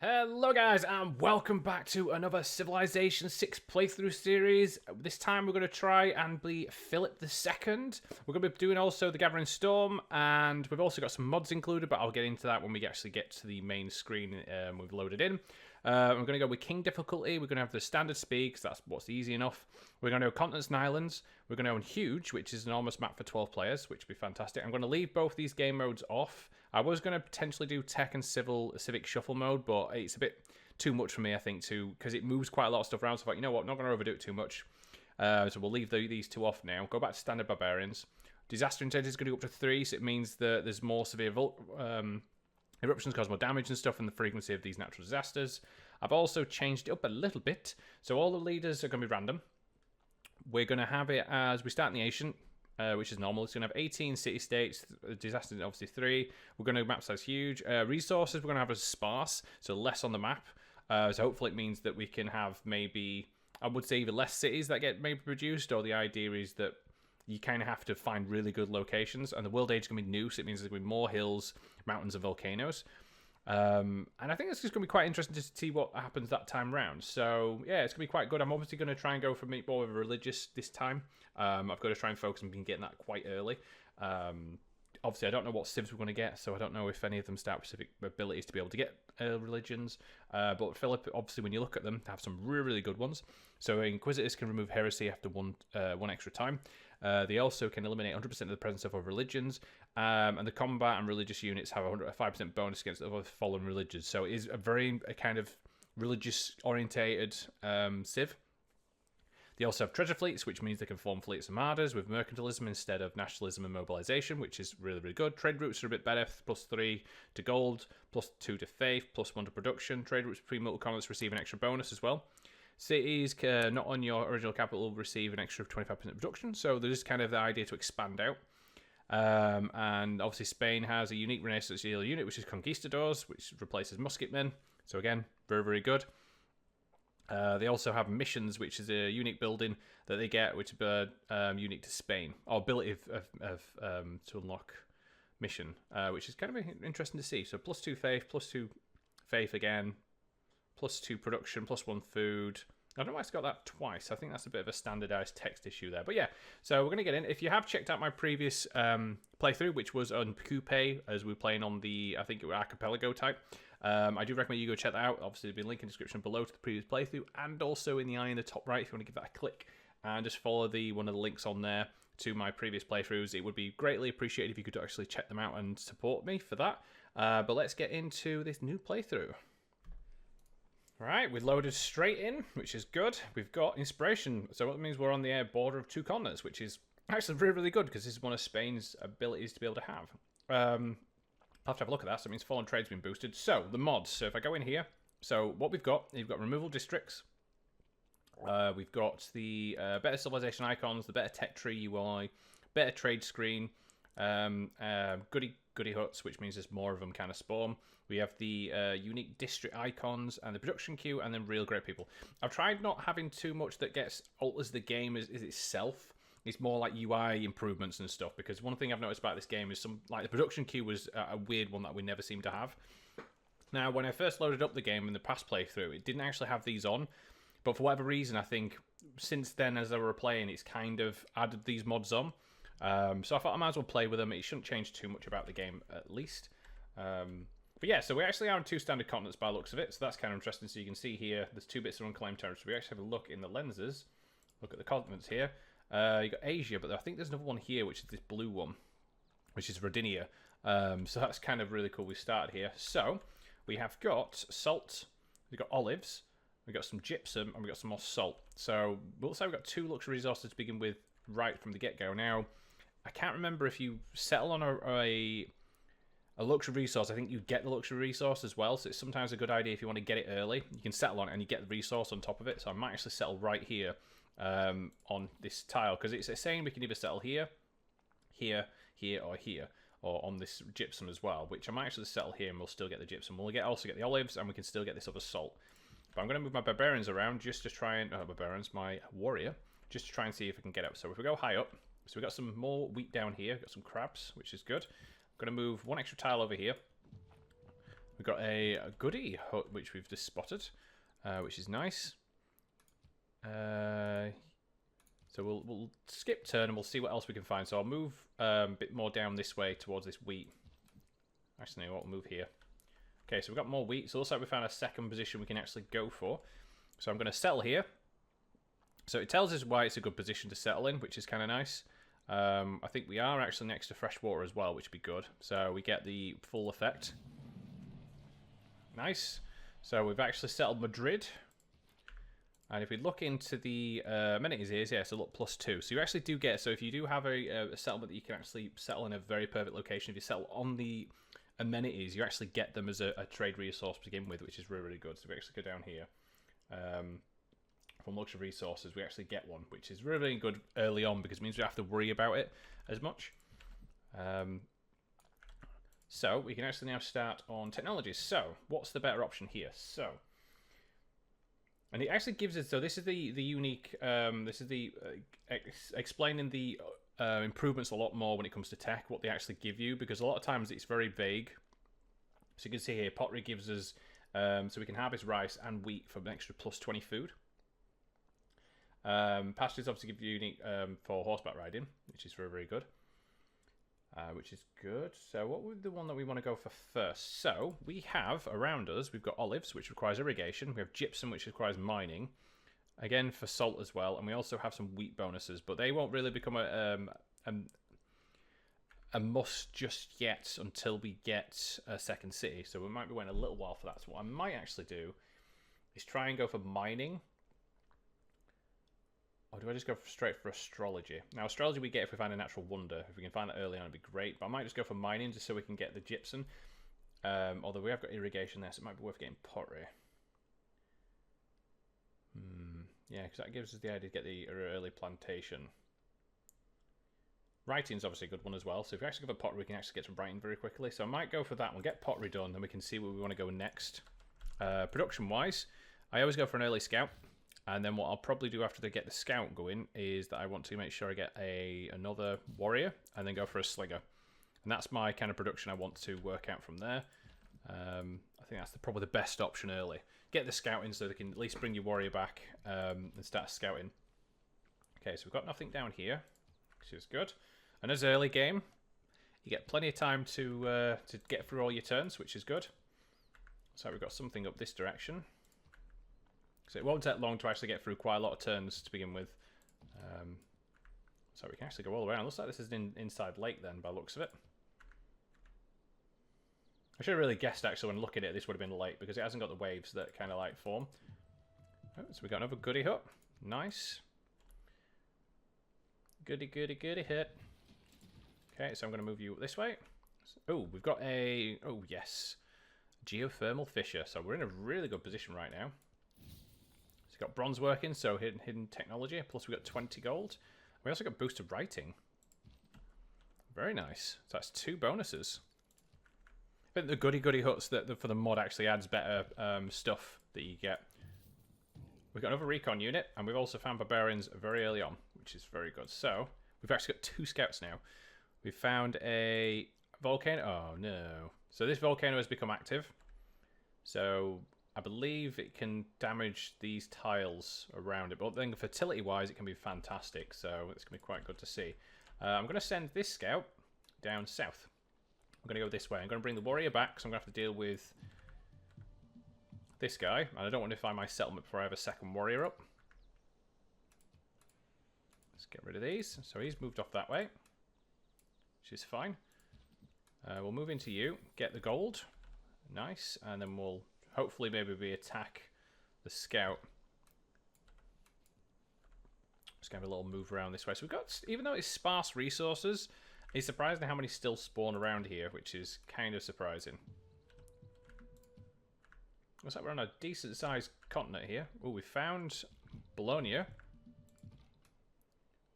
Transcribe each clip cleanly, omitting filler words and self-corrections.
Hello guys and welcome back to another Civilization 6 playthrough series. This time we're going to try and be Phillip II. We're going to be doing also the Gathering Storm, and we've also got some mods included, but I'll get into that when we actually get to the main screen we've loaded in. We're going to go with King difficulty. We're going to have the standard speed because that's what's easy enough. We're going to go Continents and Islands. We're going to go on Huge, which is an enormous map for 12 players, which would be fantastic. I'm going to leave both these game modes off. I was going to potentially do Tech and Civic Shuffle mode, but it's a bit too much for me, I think, because it moves quite a lot of stuff around. So I thought, you know what, I'm not going to overdo it too much. So we'll leave these two off now. Go back to Standard Barbarians. Disaster intensity is going to go up to 3, so it means that there's more severe eruptions cause more damage and stuff, and the frequency of these natural disasters. I've also changed it up a little bit, so all the leaders are going to be random. We're going to have it as we start in the ancient, which is normal. It's going to have 18 city-states, disasters obviously 3. We're going to map size huge. Resources we're going to have as sparse, so less on the map. So hopefully it means that we can have maybe, I would say, either less cities that get maybe produced, or the idea is that you kind of have to find really good locations, and the world age is going to be new, so it means there's going to be more hills, mountains, and volcanoes. And I think it's just going to be quite interesting to see what happens that time round. So yeah, it's going to be quite good. I'm obviously going to try and go for more of a religious this time. I've got to try and focus on getting that quite early. Obviously, I don't know what civs we're going to get, so I don't know if any of them start with specific abilities to be able to get religions. But Philip, obviously, when you look at them, have some really, really good ones. So Inquisitors can remove heresy after one extra time. They also can eliminate 100% of the presence of other religions. And the combat and religious units have a 5% bonus against other fallen religions. So it is a very kind of religious-orientated civ. They also have treasure fleets, which means they can form fleets armadas with mercantilism instead of nationalism and mobilization, which is really, really good. Trade routes are a bit better, +3 to gold, +2 to faith, +1 to production. Trade routes between multiple colonies receive an extra bonus as well. Cities not on your original capital receive an extra 25% production, so there's kind of the idea to expand out. And obviously Spain has a unique Renaissance unit, which is Conquistadors, which replaces Musketmen. So again, very, very good. They also have missions, which is a unique building that they get, which is unique to Spain, or ability to unlock mission, which is kind of interesting to see. So +2 faith, +2 faith again, +2 production, +1 food. I don't know why it's got that twice. I think that's a bit of a standardized text issue there. But yeah, so we're going to get in. If you have checked out my previous playthrough, which was on Coupe, as we were playing on the, I think it was Archipelago type, I do recommend you go check that out. Obviously, there'll be a link in the description below to the previous playthrough, and also in the eye in the top right if you want to give that a click. And just follow one of the links on there to my previous playthroughs. It would be greatly appreciated if you could actually check them out and support me for that. But let's get into this new playthrough. Right, we loaded straight in, which is good. We've got inspiration, so that means we're on the border of 2 continents, which is actually really, really good because this is one of Spain's abilities to be able to have. I'll have to have a look at that, so it means foreign trade's been boosted. So, the mods. So if I go in here, so what we've got removal districts. We've got the better civilization icons, the better tech tree UI, better trade screen, goody huts, which means there's more of them kind of spawn. We have the unique district icons and the production queue, and then real great people. I've tried not having too much that alters the game as itself. It's more like UI improvements and stuff, because one thing I've noticed about this game is the production queue was a weird one that we never seem to have. Now, when I first loaded up the game in the past playthrough, it didn't actually have these on, but for whatever reason, I think since then, as I were playing, it's kind of added these mods on. So I thought I might as well play with them. It shouldn't change too much about the game, at least. But yeah, so we actually are on 2 standard continents by the looks of it, so that's kind of interesting. So you can see here, there's 2 bits of unclaimed territory. We actually have a look in the lenses, look at the continents here. You got Asia, but I think there's another one here, which is this blue one, which is Rodinia. So that's kind of really cool. We started here. So we have got salt, we've got olives, we've got some gypsum, and we've got some more salt. So we'll say we've got 2 luxury resources to begin with right from the get-go. Now, I can't remember if you settle on a luxury resource. I think you get the luxury resource as well, so it's sometimes a good idea if you want to get it early. You can settle on it and you get the resource on top of it. So I might actually settle right here on this tile, because it's saying we can either settle here, here, here, or here, or on this gypsum as well, which I might actually settle here and we'll still get the gypsum. We'll also get the olives, and we can still get this other salt. But I'm going to move my barbarians around just to try and... my warrior, just to try and see if we can get up. So if we go high up, so we've got some more wheat down here, got some crabs, which is good. I'm going to move 1 extra tile over here. We've got a goodie hut, which we've just spotted, which is nice. So we'll skip turn and we'll see what else we can find. So I'll move a bit more down this way towards this wheat. Actually, no, we'll move here. Okay, so we've got more wheat. So it looks like we found a second position we can actually go for. So I'm going to settle here. So it tells us why it's a good position to settle in, which is kind of nice. I think we are actually next to fresh water as well, which would be good. So we get the full effect. Nice. So we've actually settled Madrid. And if we look into the amenities here, yeah, so look, +2. So you actually do get, so if you do have a settlement that you can actually settle in a very perfect location, if you settle on the amenities, you actually get them as a trade resource to begin with, which is really, really good. So we actually go down here. From luxury resources, we actually get one, which is really, really good early on because it means we don't have to worry about it as much. So we can actually now start on technologies. So what's the better option here? So, and it actually gives us, so this is the unique, this is the explaining the improvements a lot more when it comes to tech, what they actually give you, because a lot of times it's very vague. So you can see here, pottery gives us, so we can harvest rice and wheat for an extra +20 food. Pastures obviously give you unique for horseback riding, which is very, very good. So what would the one that we want to go for first? So we have around us, we've got olives, which requires irrigation. We have gypsum, which requires mining. Again, for salt as well. And we also have some wheat bonuses, but they won't really become a must just yet until we get a second city. So we might be waiting a little while for that. So what I might actually do is try and go for mining. Or do I just go straight for astrology? Now, astrology we get if we find a natural wonder. If we can find that early on, it'd be great. But I might just go for mining just so we can get the gypsum. Although we have got irrigation there, so it might be worth getting pottery. Yeah, because that gives us the idea to get the early plantation. Writing's obviously a good one as well. So if we actually go for pottery, we can actually get to writing very quickly. So I might go for that one, get pottery done, then we can see where we want to go next. Production-wise, I always go for an early scout. And then what I'll probably do after they get the scout going is that I want to make sure I get another warrior and then go for a slinger. And that's my kind of production I want to work out from there. I think that's probably the best option early. Get the scouting so they can at least bring your warrior back and start scouting. Okay, so we've got nothing down here, which is good. And as early game, you get plenty of time to get through all your turns, which is good. So we've got something up this direction. So it won't take long to actually get through quite a lot of turns to begin with. So we can actually go all around. Looks like this is an inside lake then, by the looks of it. I should have really guessed actually when looking at it, this would have been a lake because it hasn't got the waves that kind of like form. Oh, so we got another goodie hut. Nice. Goody, goody, goody hut. Okay, so I'm going to move you this way. Oh, we've got a... Oh, yes. Geothermal fissure. So we're in a really good position right now. So we've got bronze working, so hidden technology. Plus we've got 20 gold. We also got boosted writing. Very nice. So that's 2 bonuses. I think the goody huts that for the mod actually adds better stuff that you get. We've got another recon unit, and we've also found barbarians very early on, which is very good. So we've actually got 2 scouts now. We've found a volcano. Oh no! So this volcano has become active. So I believe it can damage these tiles around it, but then fertility-wise, it can be fantastic. So it's going to be quite good to see. I'm going to send this scout down south. I'm going to go this way. I'm going to bring the warrior back, so I'm going to have to deal with this guy. And I don't want to find my settlement before I have a second warrior up. Let's get rid of these. So he's moved off that way, which is fine. We'll move into you, get the gold. Nice. And then we'll hopefully maybe we attack the scout. Just going to have a little move around this way. So we've got, even though it's sparse resources, it's surprising how many still spawn around here, which is kind of surprising. Looks like we're on a decent sized continent here. Oh, we found Bologna.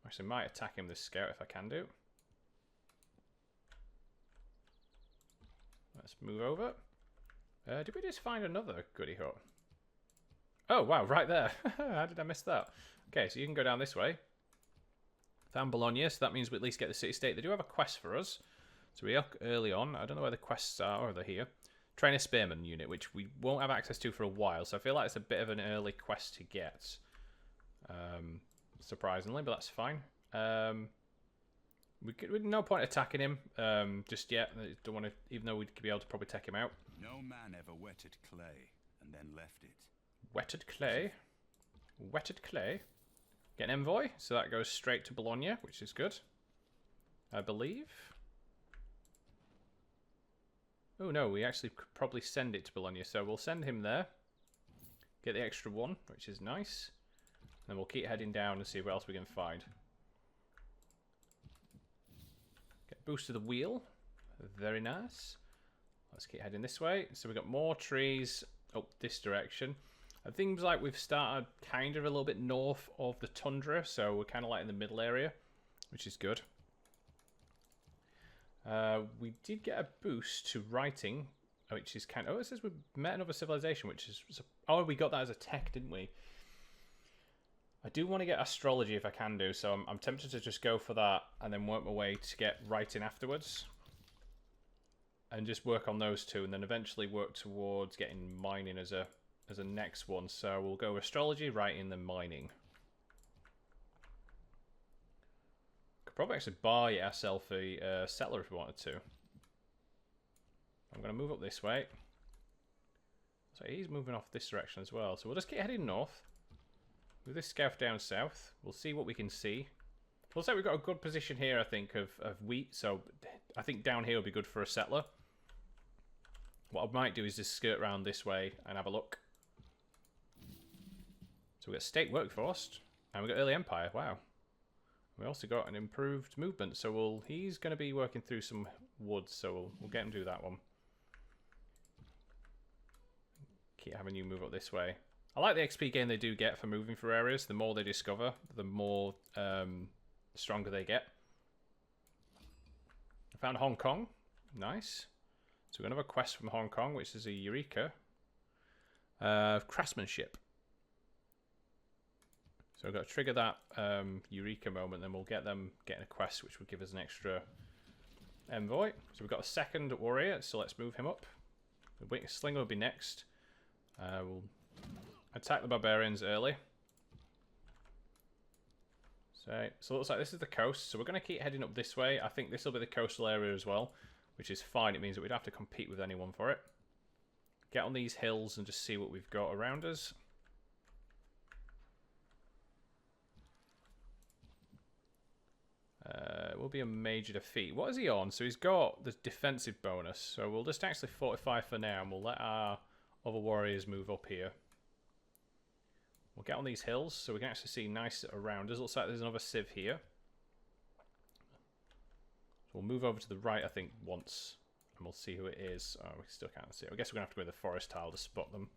Actually, might attack him, this scout, if I can do. Let's move over. Did we just find another goody hut? Oh, wow, right there. How did I miss that? Okay, so you can go down this way. Found Bologna, so that means we at least get the city-state. They do have a quest for us. So we're up early on. I don't know where the quests are. Oh, they're here. Train a spearman unit, which we won't have access to for a while. So I feel like it's a bit of an early quest to get. Surprisingly, but that's fine. We'd no point attacking him just yet. Don't want to, even though we'd be able to probably take him out. No man ever wetted clay and then left it. Wetted clay. Wetted clay. Get an envoy, so that goes straight to Bologna, which is good. I believe. Oh no, we actually could probably send it to Bologna, so we'll send him there. Get the extra one, which is nice. And then we'll keep heading down and see what else we can find. Get a boost to the wheel. Very nice. Let's keep heading this way. So we've got more trees up this direction. It seems like we've started kind of a little bit north of the tundra, so we're kind of like in the middle area, which is good. We did get a boost to writing, which is kind of... Oh, it says we've met another civilization, which is... Oh, we got that as a tech, didn't we? I do want to get astrology if I can do, so I'm tempted to just go for that and then work my way to get writing afterwards. And just work on those two, and then eventually work towards getting mining as a next one. So we'll go astrology, writing, then mining. Could probably actually buy ourselves a settler if we wanted to. I'm going to move up this way. So he's moving off this direction as well. So we'll just keep heading north. Move this scout down south. We'll see what we can see. Looks like we've got a good position here, I think, of wheat. So I think down here will be good for a settler. What I might do is just skirt around this way and have a look. So we've got state workforce. And we've got early empire. Wow. We also got an improved movement. So he's going to be working through some woods. So we'll get him to do that one. Keep having you move up this way. I like the XP gain they do get for moving through areas. The more they discover, the more stronger they get. I found Hong Kong. Nice. So we got another quest from Hong Kong, which is a Eureka. Craftsmanship. So we've got to trigger that Eureka moment, then we'll get them getting a quest, which will give us an extra envoy. So we've got a second warrior, so let's move him up. The Slinger will be next. We'll attack the barbarians early. So it looks like this is the coast. So we're going to keep heading up this way. I think this will be the coastal area as well, which is fine. It means that we'd have to compete with anyone for it. Get on these hills and just see what we've got around us. It will be a major defeat. What is he on? So he's got the defensive bonus. So we'll just actually fortify for now, and we'll let our other warriors move up here. We'll get on these hills so we can actually see nice around us. Looks like there's another civ here. So we'll move over to the right, I think, once, and we'll see who it is. Oh, we still can't see it. I guess we're going to have to go with the forest tile to spot them.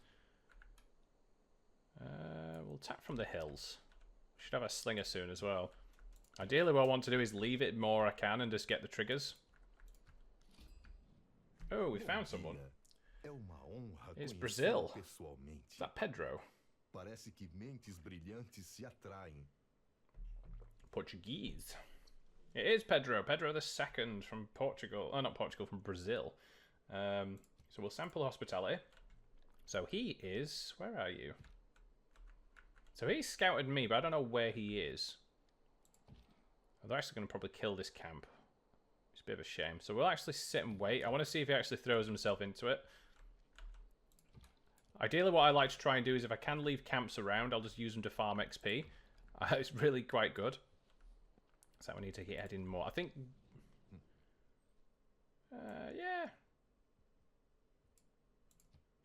We'll attack from the hills. We should have a slinger soon as well. Ideally, what I want to do is leave it more I can and just get the triggers. Oh, we found someone. It's Brazil. Is that Pedro? Parece que mentes brilhantes se atraem. Portuguese. It is Pedro. Pedro the second from Portugal. Oh, not Portugal, from Brazil. So we'll sample hospitality. So he is... Where are you? So he scouted me, but I don't know where he is. They're actually going to probably kill this camp. It's a bit of a shame. So we'll actually sit and wait. I want to see if he actually throws himself into it. Ideally, what I like to try and do is if I can leave camps around, I'll just use them to farm XP. It's really quite good. So we need to keep heading more. I think... yeah.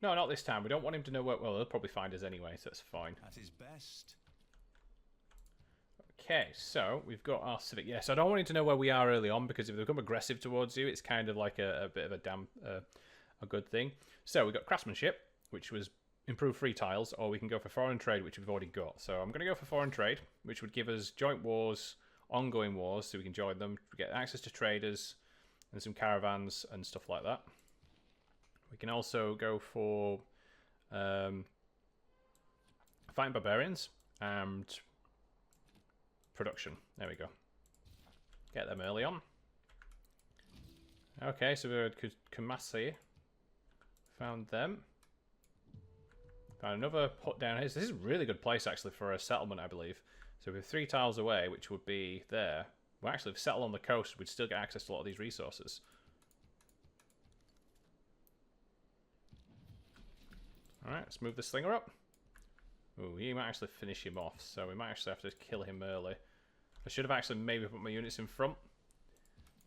No, not this time. We don't want him to know where... Well, they'll probably find us anyway, so that's fine. At his best. Okay, so we've got our civic. Yes, I don't want him to know where we are early on, because if they become aggressive towards you, it's kind of like a bit of a good thing. So we've got craftsmanship, which was improved free tiles, or we can go for foreign trade, which we've already got. So I'm going to go for foreign trade, which would give us joint wars, ongoing wars, so we can join them. We get access to traders and some caravans and stuff like that. We can also go for fighting barbarians and production. There we go. Get them early on. Okay, so we're Kumasi. Found them. Found another hut down here. So this is a really good place, actually, for a settlement, I believe. So we're 3 tiles away, which would be there. Well, actually, if we settle on the coast, we'd still get access to a lot of these resources. Alright, let's move the slinger up. Ooh, he might actually finish him off, so we might actually have to kill him early. I should have actually maybe put my units in front.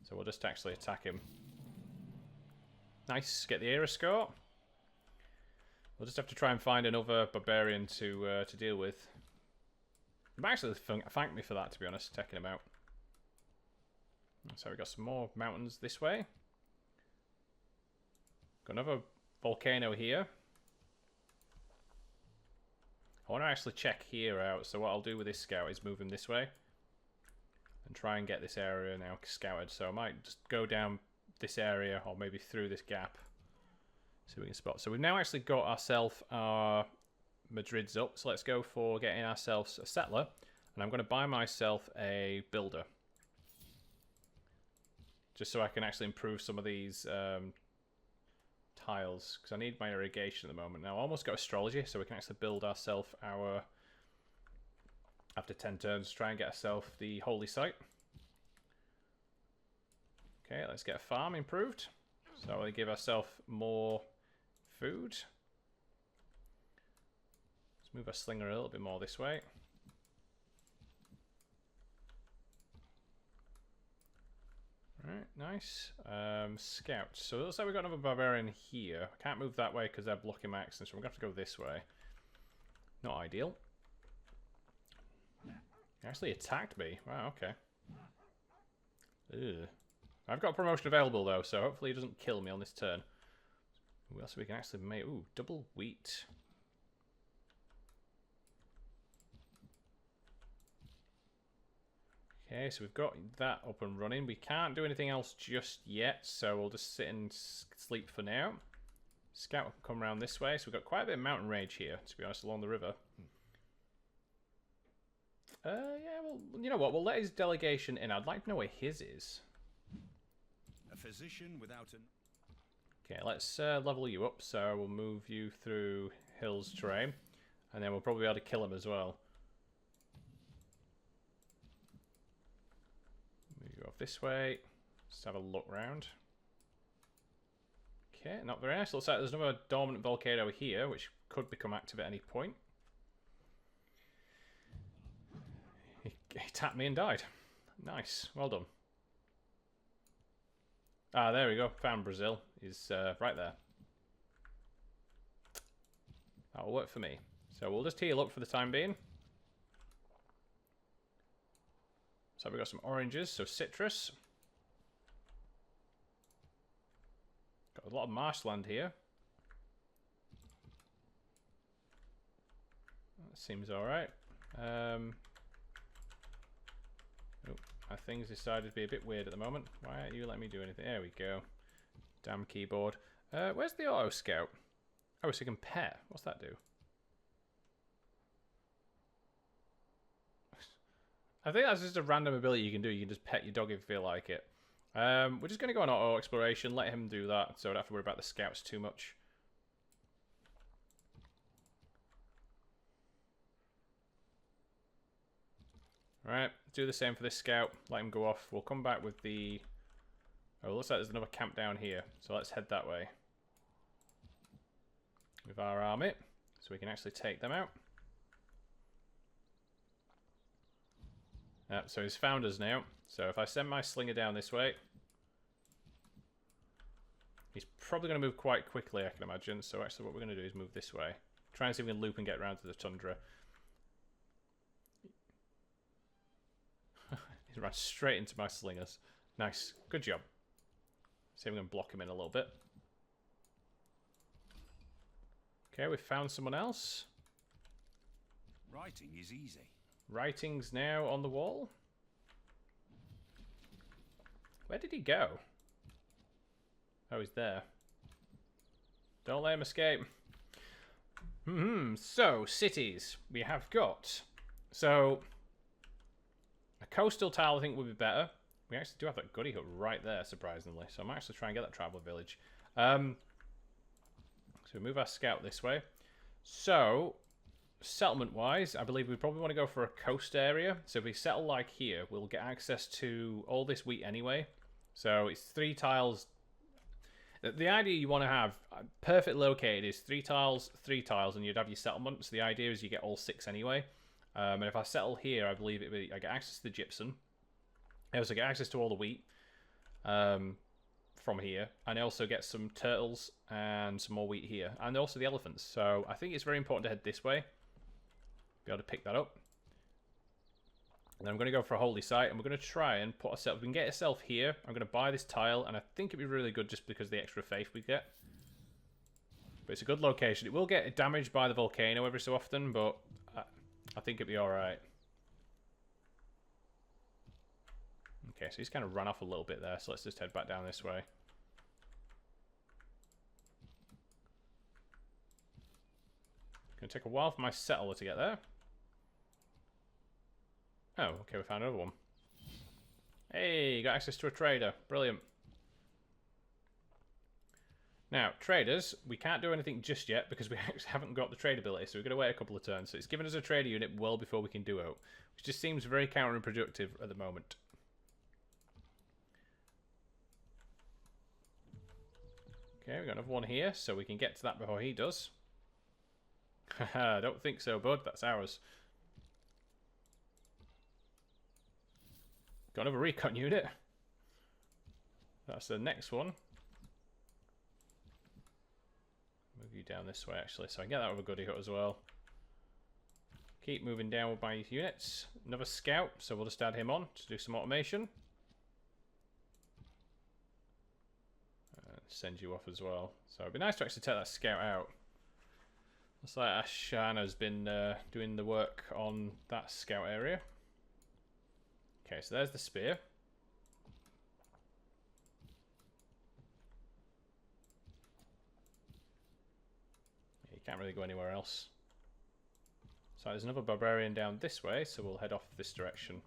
So we'll just actually attack him. Nice, get the era score. We'll just have to try and find another barbarian to deal with. He might actually thank me for that, to be honest, taking him out. So we got some more mountains this way. Got another volcano here. I want to actually check here out, so what I'll do with this scout is move him this way. And try and get this area now scouted. So I might just go down this area, or maybe through this gap. See if we can spot. So we've now actually got ourselves our Madrids up. So let's go for getting ourselves a settler. And I'm going to buy myself a builder. Just so I can actually improve some of these tiles, because I need my irrigation at the moment. Now I almost got astrology, so we can actually build ourselves our, after 10 turns, try and get ourselves the holy site. Okay, let's get a farm improved. So we'll give ourselves more food. Let's move our slinger a little bit more this way. Alright, nice. Scout. So it looks like we've got another barbarian here. I can't move that way because they're blocking my access, so we're going to have to go this way. Not ideal. He actually attacked me. Wow, okay. Ugh. I've got a promotion available though, so hopefully he doesn't kill me on this turn. What else we can actually make? Ooh, double wheat. Okay, so we've got that up and running. We can't do anything else just yet, so we'll just sit and sleep for now. Scout will come around this way. So we've got quite a bit of mountain range here, to be honest, along the river. Yeah, well, you know what? We'll let his delegation in. I'd like to know where his is. A physician without an... Okay, let's level you up. So we'll move you through hills terrain. And then we'll probably be able to kill him as well. Off this way. Just have a look round. Okay, not very nice. Looks like there's another dormant volcano here, which could become active at any point. He tapped me and died. Nice, well done. Ah, there we go. Found Brazil. He's right there. That'll work for me. So we'll just heal up for the time being. So we've got some oranges, so citrus. Got a lot of marshland here. That seems alright. Oh, my thing's decided to be a bit weird at the moment. Why aren't you letting me do anything? There we go. Damn keyboard. Where's the auto scout? Oh, so you can pet. What's that do? I think that's just a random ability you can do. You can just pet your dog if you feel like it. We're just going to go on auto exploration. Let him do that, so I don't have to worry about the scouts too much. Alright, do the same for this scout. Let him go off. We'll come back with the... Oh, looks like there's another camp down here. So let's head that way. With our army. So we can actually take them out. So he's found us now. So if I send my slinger down this way, he's probably going to move quite quickly, I can imagine. So actually what we're going to do is move this way. Try and see if we can loop and get around to the tundra. He ran straight into my slingers. Nice. Good job. See if we can block him in a little bit. Okay, we found someone else. Writing is easy. Writing's now on the wall. Where did he go? Oh, he's there. Don't let him escape. So, cities. We have got... So, a coastal tile I think would be better. We actually do have that goody hut right there, surprisingly. So I might actually try and get that tribal village. So we move our scout this way. So, settlement-wise, I believe we probably want to go for a coast area. So if we settle like here, we'll get access to all this wheat anyway. So it's 3 tiles. The idea you want to have, perfect located, is 3 tiles, 3 tiles, and you'd have your settlements. The idea is you get all 6 anyway. And if I settle here, I believe I get access to the gypsum. I also get access to all the wheat from here. And I also get some turtles and some more wheat here. And also the elephants. So I think it's very important to head this way. Be able to pick that up. And then I'm going to go for a holy site. And we're going to try and put ourselves... We can get ourselves here. I'm going to buy this tile. And I think it'd be really good just because of the extra faith we get. But it's a good location. It will get damaged by the volcano every so often. But I think it'd be alright. Okay, so he's kind of run off a little bit there. So let's just head back down this way. Gonna take a while for my settler to get there. Oh, okay, we found another one. Hey, got access to a trader. Brilliant. Now, traders, we can't do anything just yet because we haven't got the trade ability, so we're going to wait a couple of turns. So it's given us a trader unit well before we can do it, which just seems very counterproductive at the moment. Okay, we got another one here, so we can get to that before he does. Haha, don't think so, bud. That's ours. Got another recon unit. That's the next one. Move you down this way, actually, so I can get that with a goodie hut as well. Keep moving down with my units. Another scout, so we'll just add him on to do some automation. Send you off as well. So it'd be nice to actually take that scout out. Looks like Ashana's been doing the work on that scout area. Okay, so there's the spear. Yeah, you can't really go anywhere else. So there's another barbarian down this way, so we'll head off this direction.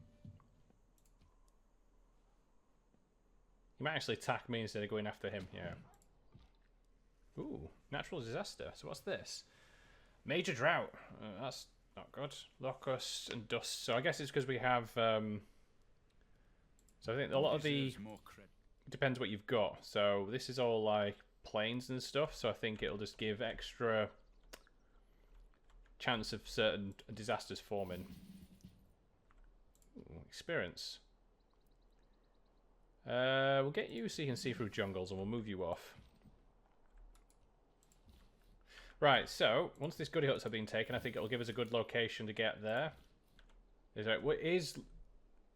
He might actually attack me instead of going after him, yeah. Ooh, natural disaster. So what's this? Major drought. That's not good. Locusts and dust. So I guess it's because we have... so I think a lot of the... Depends what you've got. So this is all like plains and stuff. So I think it'll just give extra chance of certain disasters forming. Ooh, experience. We'll get you so you can see through jungles and we'll move you off. Right, so once these goodie huts have been taken, I think it'll give us a good location to get there. It is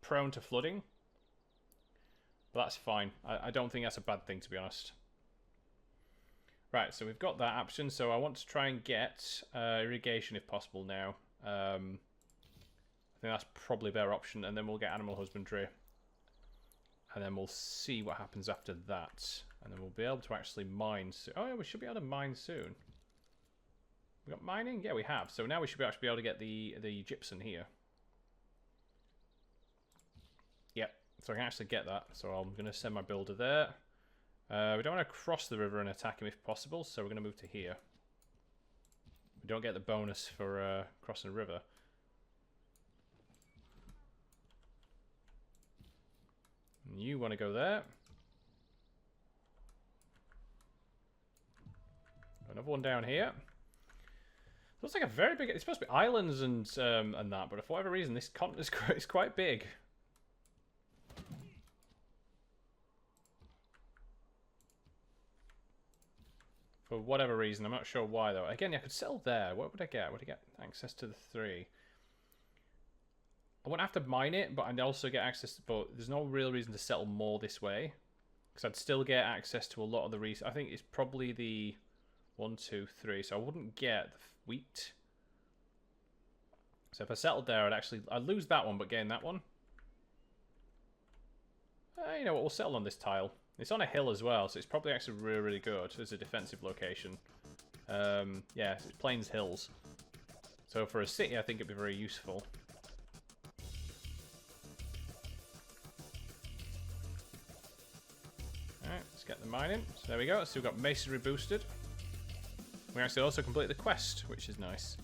prone to flooding, but that's fine. I don't think that's a bad thing, to be honest. Right, so we've got that option, so I want to try and get irrigation if possible now. I think that's probably a better option, and then we'll get animal husbandry. And then we'll see what happens after that. And then we'll be able to actually mine soon. Oh, yeah, we should be able to mine soon. We got mining? Yeah, we have. So now we should actually be able to get the gypsum here. Yep. So I can actually get that. So I'm going to send my builder there. We don't want to cross the river and attack him if possible. So we're going to move to here. We don't get the bonus for crossing the river. And you want to go there. Another one down here. Looks like a very big... It's supposed to be islands and that, but for whatever reason, this continent is quite big. For whatever reason, I'm not sure why though. Again, I could settle there. What would I get? Would I get access to the 3? I wouldn't have to mine it, but I'd also get access to... But there's no real reason to settle more this way. Because I'd still get access to a lot of the... I think it's probably the 1, 2, 3. So I wouldn't get the wheat. So if I settled there, I'd lose that one, but gain that one. You know what? We'll settle on this tile. It's on a hill as well, so it's probably actually really, really good as a defensive location. Yeah, it's plains hills. So for a city, I think it'd be very useful. Alright, let's get the mining. So there we go. So we've got masonry boosted. We actually also completed the quest, which is nice.